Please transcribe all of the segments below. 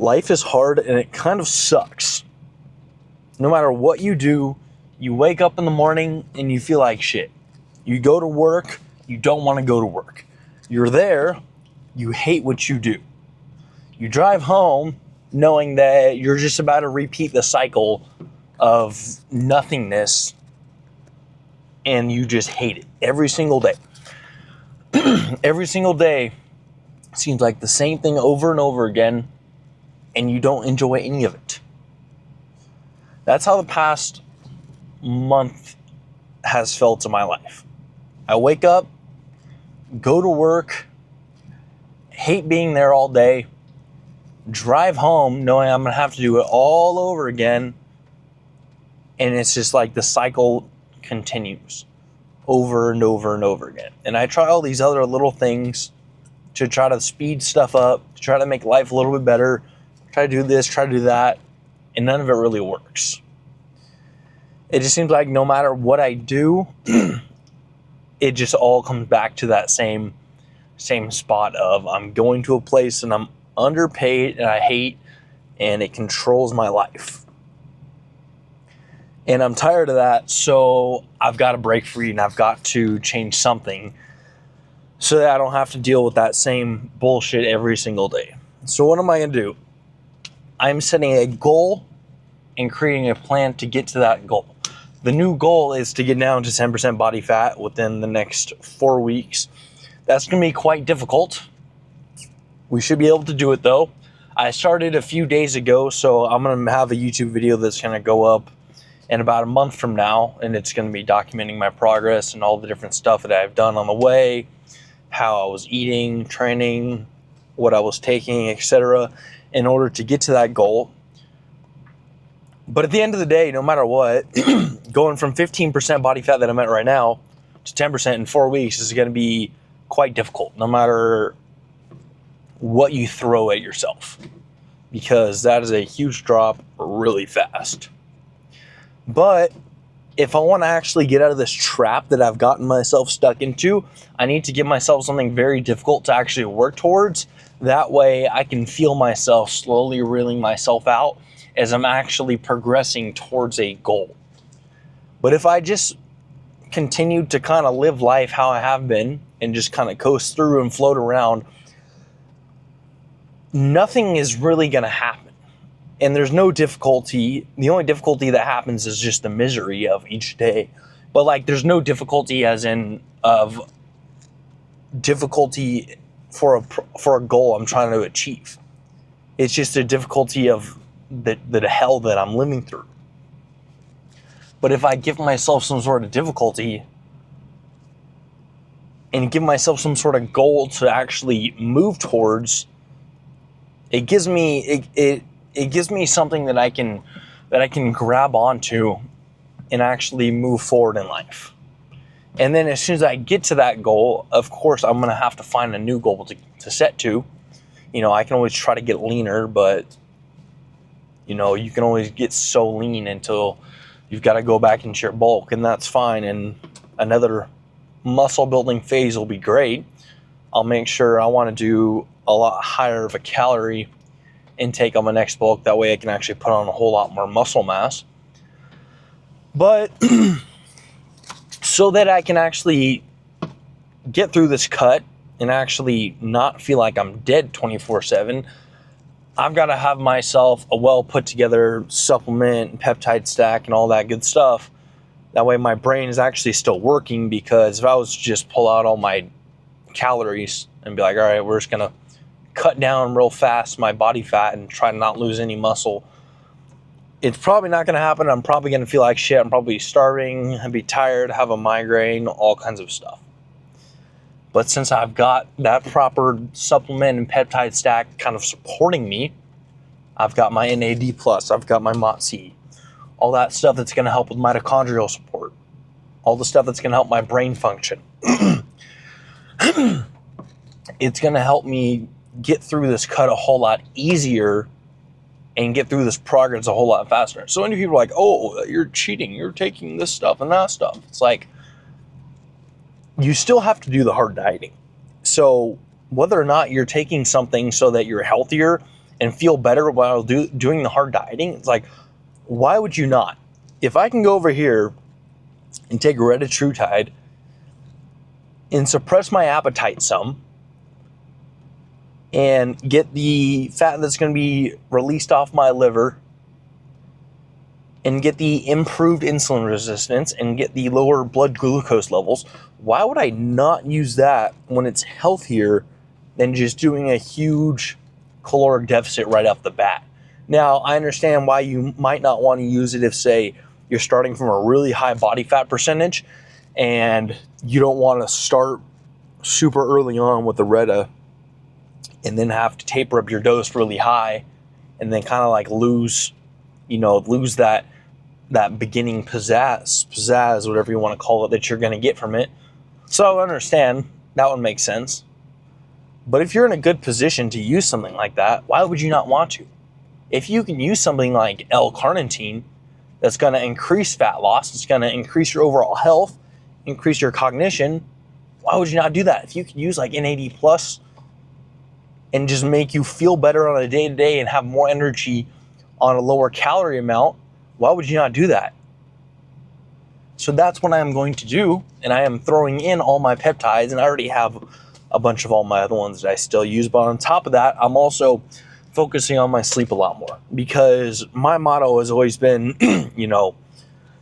life is hard and it kind of sucks. No matter what you do, you wake up in the morning and you feel like shit. You go to work, you don't want to go to work. You're there, you hate what you do. You drive home knowing that you're just about to repeat the cycle of nothingness, and you just hate it every single day. Every single day seems like the same thing over and over again, and you don't enjoy any of it. That's how the past month has felt in my life. I wake up, go to work, hate being there all day, drive home knowing I'm going to have to do it all over again, and it's just like the cycle continues over and over and over again. And I try all these other little things to try to speed stuff up, to try to make life a little bit better, try to do this, try to do that, and none of it really works. It just seems like no matter what I do, it just all comes back to that same spot of I'm going to a place and I'm underpaid and I hate, and it controls my life. And I'm tired of that, so I've got to break free and I've got to change something so that I don't have to deal with that same bullshit every single day. So what am I going to do? I'm setting a goal and creating a plan to get to that goal. The new goal is to get down to 10% body fat within the next 4 weeks. That's going to be quite difficult. We should be able to do it though. I started a few days ago, so I'm going to have a YouTube video that's going to go up in about a month from now, and it's going to be documenting my progress and all the different stuff that I've done on the way, how I was eating, training, what I was taking, etc., in order to get to that goal. But at the end of the day, no matter what, going from 15% body fat that I'm at right now to 10% in 4 weeks is going to be quite difficult, no matter what you throw at yourself, because that is a huge drop really fast. But if I want to actually get out of this trap that I've gotten myself stuck into, I need to give myself something very difficult to actually work towards. That way I can feel myself slowly reeling myself out as I'm actually progressing towards a goal. But if I just continue to kind of live life how I have been and just kind of coast through and float around, nothing is really going to happen. And there's no difficulty. The only difficulty that happens is just the misery of each day. But like, there's no difficulty as in of difficulty for a goal I'm trying to achieve. It's just a difficulty of the hell that I'm living through. But if I give myself some sort of difficulty and give myself some sort of goal to actually move towards, it gives me it gives me something that I can grab onto and actually move forward in life. And then as soon as I get to that goal, of course, I'm going to have to find a new goal to set to. You know, I can always try to get leaner, but you know, you can always get so lean until you've got to go back into your bulk, and that's fine. And another muscle building phase will be great. I'll make sure I want to do a lot higher of a calorie intake on my next bulk. That way I can actually put on a whole lot more muscle mass. But so that I can actually get through this cut and actually not feel like I'm dead 24/7, I've got to have myself a well put together supplement, peptide stack, and all that good stuff. That way my brain is actually still working, because if I was to just pull out all my calories and be like, all right, we're just going to cut down real fast my body fat and try to not lose any muscle, it's probably not going to happen. I'm probably going to feel like shit. I'm probably starving, I'd be tired, have a migraine, all kinds of stuff. But since I've got that proper supplement and peptide stack kind of supporting me, I've got my NAD+, I've got my MOTS, all that stuff that's going to help with mitochondrial support, all the stuff that's going to help my brain function. It's going to help me get through this cut a whole lot easier and get through this progress a whole lot faster. So many people are like, oh, you're cheating, you're taking this stuff and that stuff. It's like, you still have to do the hard dieting. So whether or not you're taking something so that you're healthier and feel better while doing the hard dieting, it's like, why would you not? If I can go over here and take retatrutide and suppress my appetite some and get the fat that's going to be released off my liver and get the improved insulin resistance and get the lower blood glucose levels, why would I not use that when it's healthier than just doing a huge caloric deficit right off the bat? Now, I understand why you might not want to use it if, say, you're starting from a really high body fat percentage and you don't want to start super early on with the Reta and then have to taper up your dose really high and then kind of like lose that beginning pizzazz, whatever you want to call it, that you're going to get from it. So I understand. That one makes sense. But if you're in a good position to use something like that, why would you not want to? If you can use something like L-carnitine that's going to increase fat loss, it's going to increase your overall health, increase your cognition, why would you not do that? If you can use like NAD plus and just make you feel better on a day-to-day and have more energy on a lower calorie amount, why would you not do that? So that's what I'm going to do, and I am throwing in all my peptides, and I already have a bunch of all my other ones that I still use, but on top of that, I'm also focusing on my sleep a lot more, because my motto has always been,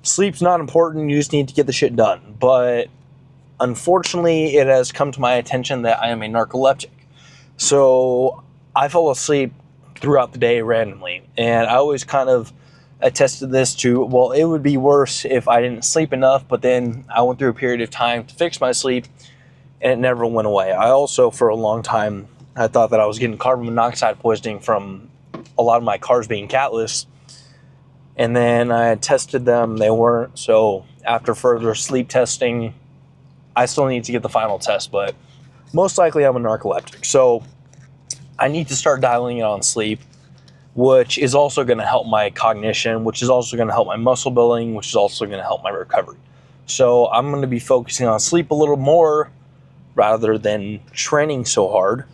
sleep's not important, you just need to get the shit done. But unfortunately, it has come to my attention that I am a narcoleptic. So I fall asleep throughout the day randomly, and I always kind of attested this to, well, it would be worse if I didn't sleep enough, but then I went through a period of time to fix my sleep, and it never went away. I also, for a long time, I thought that I was getting carbon monoxide poisoning from a lot of my cars being catless, and then I had tested them, they weren't. So after further sleep testing, I still need to get the final test, but most likely I'm a narcoleptic. So I need to start dialing it on sleep, which is also going to help my cognition, which is also going to help my muscle building, which is also going to help my recovery. So I'm going to be focusing on sleep a little more rather than training so hard.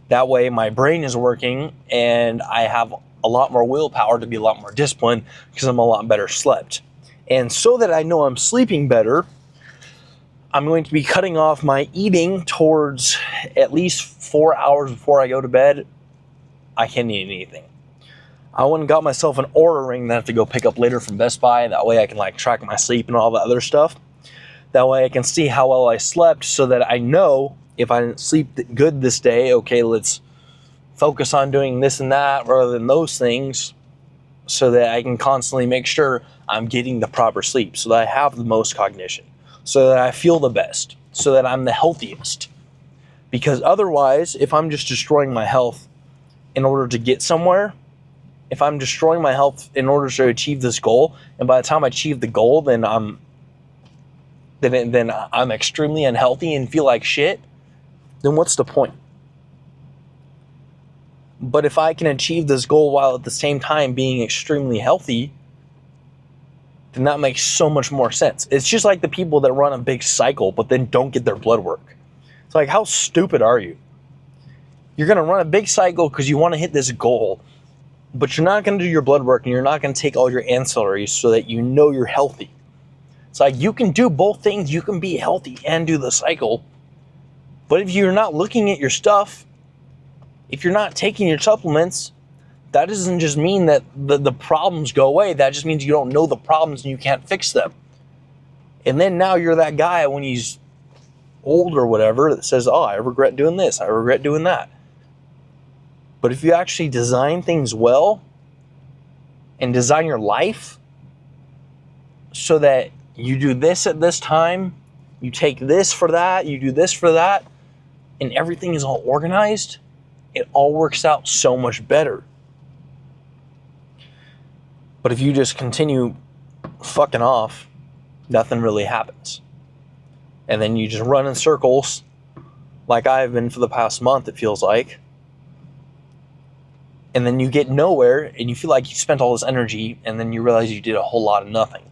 That way my brain is working and I have a lot more willpower to be a lot more disciplined because I'm a lot better slept. And so that I know I'm sleeping better, I'm going to be cutting off my eating towards at least 4 hours before I go to bed. I can't eat anything. I went and got myself an Oura ring that I have to go pick up later from Best Buy. That way I can track my sleep and all that other stuff. That way I can see how well I slept so that I know if I didn't sleep good this day, okay, let's focus on doing this and that rather than those things, so that I can constantly make sure I'm getting the proper sleep, so that I have the most cognition, so that I feel the best, so that I'm the healthiest. Because otherwise, if I'm just destroying my health in order to get somewhere, if I'm destroying my health in order to achieve this goal, and by the time I achieve the goal, then I'm extremely unhealthy and feel like shit, then what's the point? But if I can achieve this goal while at the same time being extremely healthy, then that makes so much more sense. It's just like the people that run a big cycle but then don't get their blood work. It's like, how stupid are you? You're going to run a big cycle because you want to hit this goal, but you're not going to do your blood work and you're not going to take all your ancillaries so that you know you're healthy. It's like, you can do both things. You can be healthy and do the cycle. But if you're not looking at your stuff, if you're not taking your supplements, that doesn't just mean that the problems go away. That just means you don't know the problems and you can't fix them. And then now you're that guy when he's old or whatever that says, oh, I regret doing this, I regret doing that. But if you actually design things well and design your life so that you do this at this time, you take this for that, you do this for that, and everything is all organized, it all works out so much better. But if you just continue fucking off, nothing really happens. And then you just run in circles like I've been for the past month, it feels like. And then you get nowhere and you feel like you spent all this energy and then you realize you did a whole lot of nothing.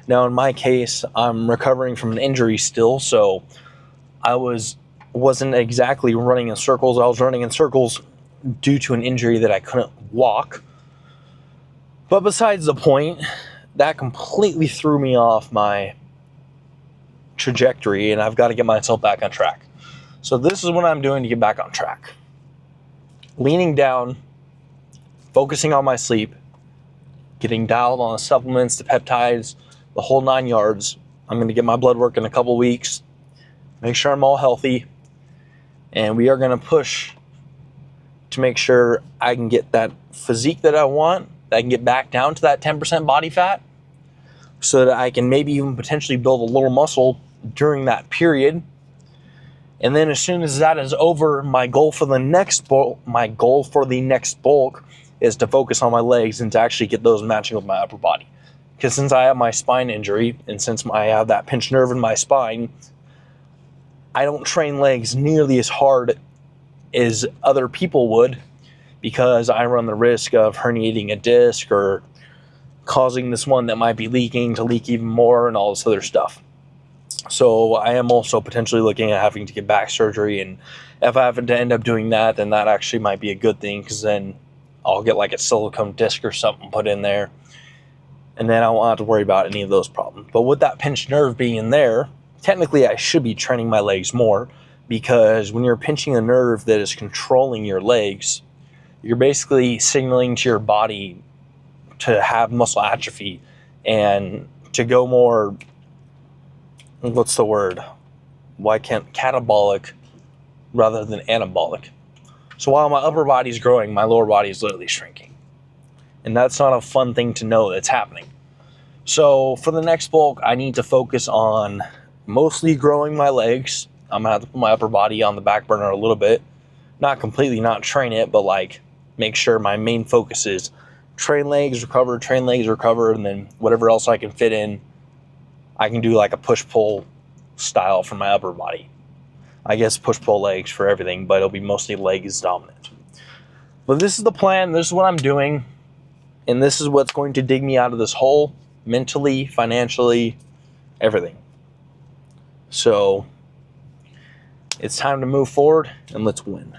Now, in my case, I'm recovering from an injury still, so I wasn't exactly running in circles. I was running in circles due to an injury that I couldn't walk. But besides the point, that completely threw me off my trajectory, and I've got to get myself back on track. So this is what I'm doing to get back on track. Leaning down, focusing on my sleep, getting dialed on the supplements, the peptides, the whole 9 yards. I'm going to get my blood work in a couple weeks, make sure I'm all healthy, and we are going to push to make sure I can get that physique that I want, that I can get back down to that 10% body fat, so that I can maybe even potentially build a little muscle during that period. And then as soon as that is over, my goal for the next bulk is to focus on my legs and to actually get those matching with my upper body. Because since I have my spine injury, and since I have that pinched nerve in my spine, I don't train legs nearly as hard as other people would, because I run the risk of herniating a disc or causing this one that might be leaking to leak even more and all this other stuff. So I am also potentially looking at having to get back surgery, and if I happen to end up doing that, then that actually might be a good thing, because then I'll get like a silicone disc or something put in there, and then I won't have to worry about any of those problems. But with that pinched nerve being in there, technically I should be training my legs more, because when you're pinching a nerve that is controlling your legs, you're basically signaling to your body to have muscle atrophy and to go more, what's the word? Why can't catabolic rather than anabolic? So while my upper body's growing, my lower body is literally shrinking. And that's not a fun thing to know that's happening. So for the next bulk, I need to focus on mostly growing my legs. I'm gonna have to put my upper body on the back burner a little bit. Not completely not train it, but like make sure my main focus is train legs, recover, and then whatever else I can fit in, I can do like a push-pull style for my upper body. I guess push-pull legs for everything, but it'll be mostly legs dominant. But this is the plan, this is what I'm doing, and this is what's going to dig me out of this hole, mentally, financially, everything. So it's time to move forward, and let's win.